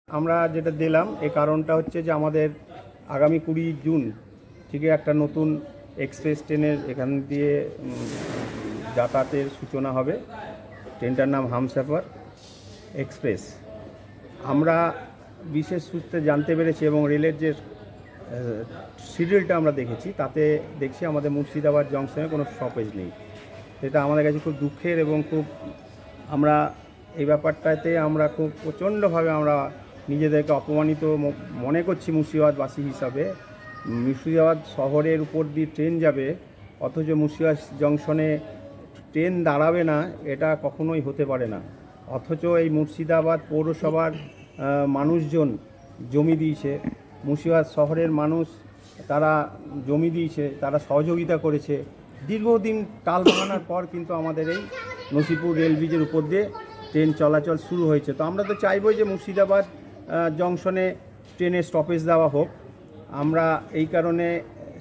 আমরা যেটা দিলাম এই কারণটা হচ্ছে যে আমাদের আগামী 20 জুন থেকে একটা নতুন এক্সপ্রেস ট্রেনের এখান দিয়ে যাতায়াতের সূচনা হবে। ট্রেনটার নাম হামসফর এক্সপ্রেস। আমরা বিশেষ সূত্রে জানতে পেরেছি এবং রেলের যে শিডিউলটা আমরা দেখেছি তাতে দেখছি আমাদের মুর্শিদাবাদ জংশনে কোনো স্টপেজ নেই। এটা আমাদের কাছে খুব দুঃখের এবং খুব আমরা এই ব্যাপারটাতে আমরা খুব প্রচণ্ডভাবে আমরা নিজেদেরকে অপমানিত মনে করছি মুর্শিদাবাদবাসী হিসাবে। মুর্শিদাবাদ শহরের উপর দিয়ে ট্রেন যাবে অথচ মুর্শিদাবাদ জংশনে ট্রেন দাঁড়াবে না, এটা কখনোই হতে পারে না। অথচ এই মুর্শিদাবাদ পৌরসভার মানুষজন জমি দিয়েছে, মুর্শিদাবাদ শহরের মানুষ তারা জমি দিয়েছে, তারা সহযোগিতা করেছে। দীর্ঘদিন টাল ভাঙানোর পর কিন্তু আমাদের এই নসিপুর রেল ব্রিজের উপর দিয়ে ট্রেন চলাচল শুরু হয়েছে। তো আমরা তো চাইবই যে মুর্শিদাবাদ জংশনে ট্রেনের স্টপেজ দেওয়া হোক। আমরা এই কারণে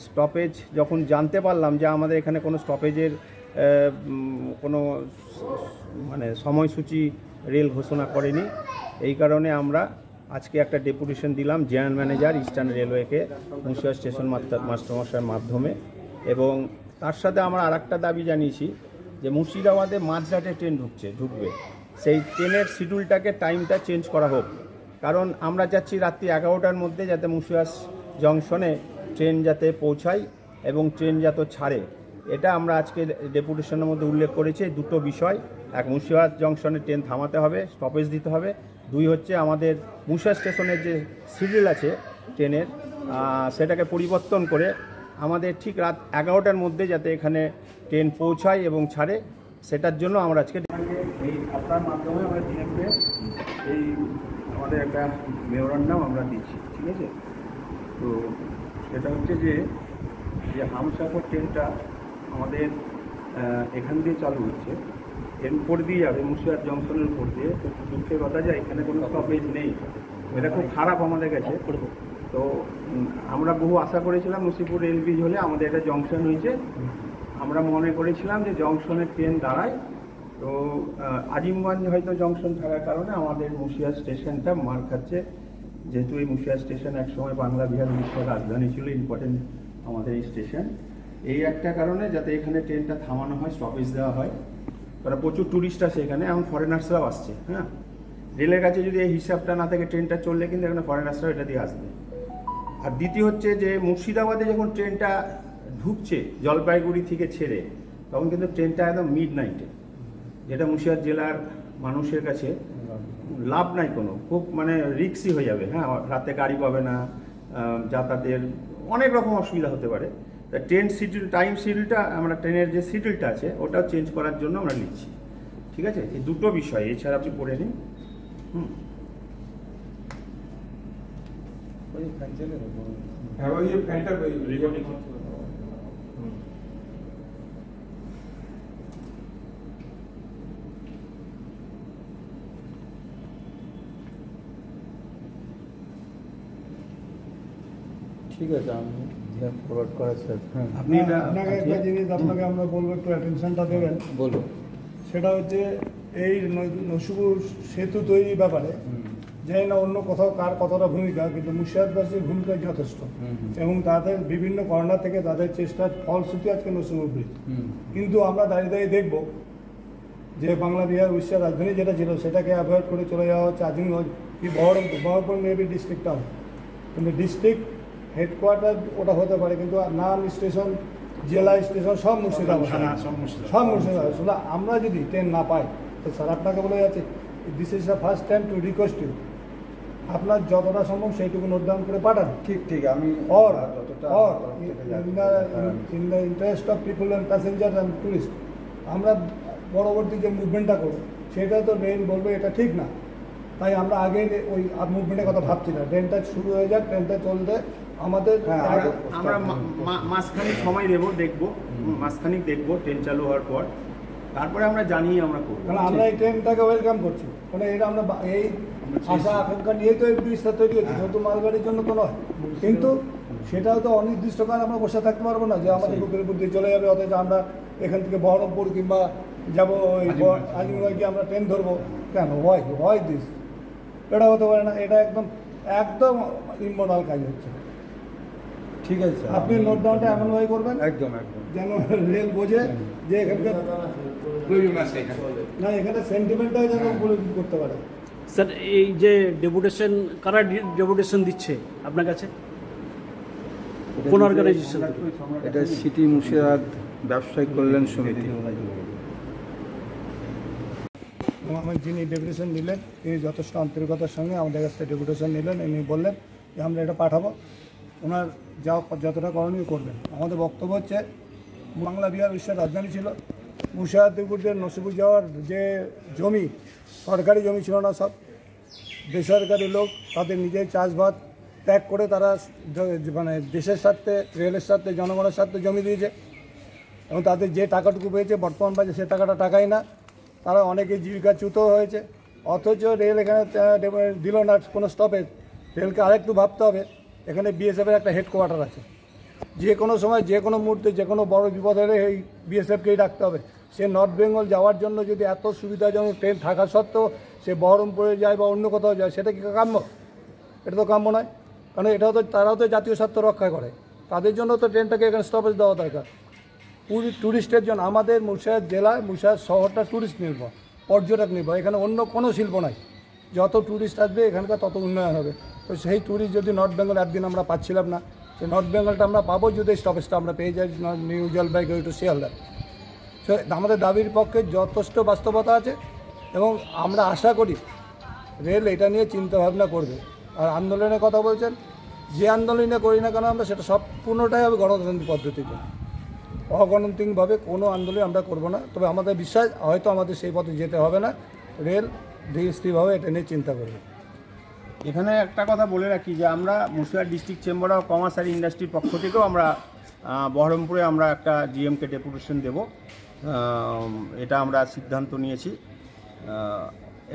স্টপেজ যখন জানতে পারলাম যে আমাদের এখানে কোনো স্টপেজের কোনো সময়সূচি রেল ঘোষণা করেনি, এই কারণে আমরা আজকে একটা ডেপুটেশন দিলাম জেনারেল ম্যানেজার ইস্টার্ন রেলওয়েকে মুর্শিদাবাদ স্টেশন মাস্টারমশাইয়ের মাধ্যমে। এবং তার সাথে আমরা আরেকটা দাবি জানিয়েছি যে মুর্শিদাবাদে মাঝরাতে ট্রেন ঢুকবে, সেই ট্রেনের শিডিউলটাকে টাইমটা চেঞ্জ করা হোক। কারণ আমরা চাচ্ছি রাত্রি 11টার মধ্যে যাতে মুর্শিদাবাদ জংশনে ট্রেন যাতে পৌঁছায় এবং ট্রেন যাতে ছাড়ে, এটা আমরা আজকে ডেপুটেশনের মধ্যে উল্লেখ করেছি। দুটো বিষয়, এক মুর্শিদাবাদ জংশনে ট্রেন থামাতে হবে, স্টপেজ দিতে হবে। দুই হচ্ছে আমাদের মুর্শিদাবাদ স্টেশনের যে শিডিউল আছে ট্রেনের সেটাকে পরিবর্তন করে আমাদের ঠিক রাত 11টার মধ্যে যাতে এখানে ট্রেন পৌঁছায় এবং ছাড়ে, সেটার জন্য আমরা আজকে এই আপনার মাধ্যমে আমরা ডিএমকে এই আমাদের একটা মেমোরান্ডাম আমরা দিচ্ছি, ঠিক আছে? তো সেটা হচ্ছে যে হামসফর ট্রেনটা আমাদের এখান দিয়ে চালু হচ্ছে, এর উপর দিয়ে যাবে মুর্শিদাবাদ জংশনের উপর দিয়ে। তো দুঃখের কথা যে এখানে কোনো স্টপেজ নেই, এটা খুব খারাপ আমাদের কাছে। তো আমরা বহু আশা করেছিলাম নসিপুর রেল ব্রিজ হলে আমাদের একটা জংশন হয়েছে, আমরা মনে করেছিলাম যে জংশনের ট্রেন দাঁড়ায়। তো আজিমগঞ্জ হয়তো জংশন থাকার কারণে আমাদের মুর্শিদাবাদ স্টেশনটা মার খাচ্ছে, যেহেতু এই মুর্শিদাবাদ স্টেশন একসময় বাংলা বিহার উড়িষ্যার রাজধানী ছিল, ইম্পর্টেন্ট আমাদের এই স্টেশন। এই একটা কারণে যাতে এখানে ট্রেনটা থামানো হয়, স্টপেজ দেওয়া হয়। তারা প্রচুর ট্যুরিস্ট আসে এখানে, এখন ফরেনার্সরাও আসছে। হ্যাঁ, রেলের কাছে যদি এই হিসাবটা না থাকে ট্রেনটা চললে কিন্তু এখানে ফরেনার্সরাও এটা দিয়ে আসবে। আর দ্বিতীয় হচ্ছে যে মুর্শিদাবাদে যখন ট্রেনটা ঢুকছে জলপাইগুড়ি থেকে ছেড়ে, তখন কিন্তু ট্রেনটা একদম মিড নাইটে, যেটা মুর্শিদাবাদ জেলার মানুষের কাছে লাভ নাই কোনো, খুব রিক্সি হয়ে যাবে। হ্যাঁ, রাতে গাড়ি পাবে না, যাতায়াতের অনেক রকম অসুবিধা হতে পারে। তা ট্রেন শিডিউল টাইম শিডিউলটা আমরা ট্রেনের যে শিডিউলটা আছে ওটাও চেঞ্জ করার জন্য আমরা লিখছি, ঠিক আছে? এই দুটো বিষয়, এছাড়া আপনি পড়ে নিন। ঠিক আছে, আমি ফরওয়ার্ড করা স্যার। হ্যাঁ, আপনি আপনাকে একটা জিনিস আপনাকে আমরা বলবো, একটু অ্যাটেনশনটা দেবেন। বলো। সেটা হচ্ছে এই নসিপুর সেতু তৈরির ব্যাপারে জানি না অন্য কোথাও কার কতটা ভূমিকা, কিন্তু মুর্শিদাবাদবাসীর ভূমিকা যথেষ্ট। এবং তাদের বিভিন্ন কর্নার থেকে তাদের চেষ্টার ফলশ্রুতি আজকে নসিপুর ব্রিজ। কিন্তু আমরা দাঁড়িয়ে দাঁড়িয়ে দেখবো যে বাংলা বিহার উড়িষ্যার রাজধানী যেটা ছিল সেটাকে অ্যাভয়েড করে চলে যাওয়া হচ্ছে আজিমগঞ্জ কি বহরমপুর মেবি ডিস্ট্রিক্টটাও, কিন্তু ডিস্ট্রিক্ট হেডকোয়ার্টার ওটা হতে পারে, কিন্তু নাম স্টেশন জেলা স্টেশন সব মুর্শিদাবাদ, সব মুর্শিদাবাদ। শুধু আমরা যদি ট্রেন না পাই তো স্যার আপনাকে বলে যাচ্ছে this is the first time to request you, আপনার যতটা সম্ভব সেইটুকু নোট ডাউন করে পাঠান। ঠিক আমি in the interest of people and passenger and tourist আমরা পরবর্তী যে মুভমেন্টটা করবো সেটা তো রেল বলবে এটা ঠিক না, তাই আমরা আগে ওই মুভমেন্টের কথা ভাবছি না। ট্রেনটা শুরু হয়ে যাক, ট্রেনটা চলতে আমাদের আমরা মাসখানিক সময় দেখবো মাসখানিক দেখবো ট্রেন চালু হওয়ার পর, তারপরে আমরা জানিয়ে আমরা করবো। কারণ আমরা এই ট্রেনটাকে ওয়েলকাম করছি, মানে এটা আমরা এই আশা আকাঙ্ক্ষা নিয়ে তো এই ব্রিজটা তৈরি হচ্ছে, শুধু মালগাড়ির জন্য তো নয়। কিন্তু সেটাও তো অনির্দিষ্টকাল আমরা বসে থাকতে পারবো না যে আমাদের বুকের উপর দিয়ে চলে যাবে, অথচ আমরা এখান থেকে বহরমপুর কিংবা যাবো আজিমগঞ্জ গিয়ে আমরা ট্রেন ধরবো কেন? হয় দিস এটা হতে পারে না, এটা একদম একদম ইমোরাল কাজ হচ্ছে। ঠিক আছে স্যার, আপনি নোট ডাউনটা এমনভাবে করবেন একদম একদম যেন রেল বোঝে যে এখানকার না, এখানে সেন্টিমেন্টটাই যেন করতে পারে। স্যার এই যে ডেপুটেশন, কারা ডেপুটেশন দিচ্ছে আপনার কাছে, কোন অর্গানাইজেশন? এটা সিটি মুর্শিদাবাদ ব্যবসায়িক কল্যাণ সমিতি। আমার যিনি ডেপুটেশন নিলেন তিনি যথেষ্ট আন্তরিকতার সঙ্গে আমাদের কাছ থেকে ডেপুটেশন নিলেন। উনি বললেন যে আমরা এটা পাঠাবো, ওনার যতটা করণীয় করবেন। আমাদের বক্তব্য হচ্ছে বাংলা বিহার উড়িষ্যার রাজধানী ছিল, মুর্শিদাবাদের নসিপুর যাওয়ার যে জমি সরকারি জমি ছিল না, সব বেসরকারি লোক তাদের নিজের চাষবাদ ত্যাগ করে তারা মানে দেশের স্বার্থে, রেলের স্বার্থে, জনগণের স্বার্থে জমি দিয়েছে এবং তাদের যে টাকাটুকু পেয়েছে বর্তমান বাজারে সে টাকাটা টাকাই না, তারা অনেকে জীবিকাচ্যুত হয়েছে। অথচ রেল এখানে দিল না কোনো স্টপেজ। রেলকে আরেকটু ভাবতে হবে, এখানে বিএসএফের একটা হেডকোয়ার্টার আছে, যে কোনো সময় যে কোনো মুহূর্তে যে কোনো বড় বিপদ হলে এই বিএসএফকেই ডাকতে হবে। সে নর্থ বেঙ্গল যাওয়ার জন্য যদি এত সুবিধাজনক ট্রেন থাকা সত্ত্বেও সে বহরমপুরে যায় বা অন্য কোথাও যায়, সেটা কি কাম্য? এটা তো কাম্য নয়, কারণ এটাও তো তারাও তো জাতীয় স্বার্থ রক্ষা করে, তাদের জন্য তো ট্রেনটাকে এখানে স্টপেজ দেওয়া দরকার। ট্যুরিস্টের জন্য আমাদের মুর্শিদাবাদ জেলায়, মুর্শিদাবাদ শহরটা ট্যুরিস্ট নির্ভর, পর্যটক নির্ভর, এখানে অন্য কোনো শিল্প নাই। যত ট্যুরিস্ট আসবে এখানকার তত উন্নয়ন হবে। তো সেই ট্যুরিস্ট যদি নর্থ বেঙ্গল একদিন আমরা পাচ্ছিলাম না, সেই নর্থ বেঙ্গলটা আমরা পাবো যদি স্টপেজটা আমরা পেয়ে যাই নিউ জলপাইগুড়ি টু শিয়ালদা। তো আমাদের দাবির পক্ষে যথেষ্ট বাস্তবতা আছে এবং আমরা আশা করি রেল এটা নিয়ে চিন্তাভাবনা করবে। আর আন্দোলনের কথা বলছেন, যে আন্দোলনে করি না কেন আমরা, সেটা সম্পূর্ণটাই হবে গণতান্ত্রিক পদ্ধতিতে। অগণতান্ত্রিকভাবে কোনো আন্দোলন আমরা করব না। তবে আমাদের বিশ্বাস হয়তো আমাদের সেই পথে যেতে হবে না, রেল ধীরে স্থিরভাবে এটা নিয়ে চিন্তা করবে। এখানে একটা কথা বলে রাখি যে আমরা Murshidabad district chamber of commerce আর ইন্ডাস্ট্রির পক্ষ থেকেও আমরা বহরমপুরে আমরা একটা জিএমকে ডেপুটেশন দেব, এটা আমরা সিদ্ধান্ত নিয়েছি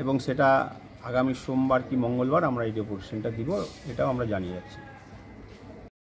এবং সেটা আগামী সোমবার কি মঙ্গলবার আমরা এই ডেপুটেশনটা দিব, এটাও আমরা জানিয়ে যাচ্ছি।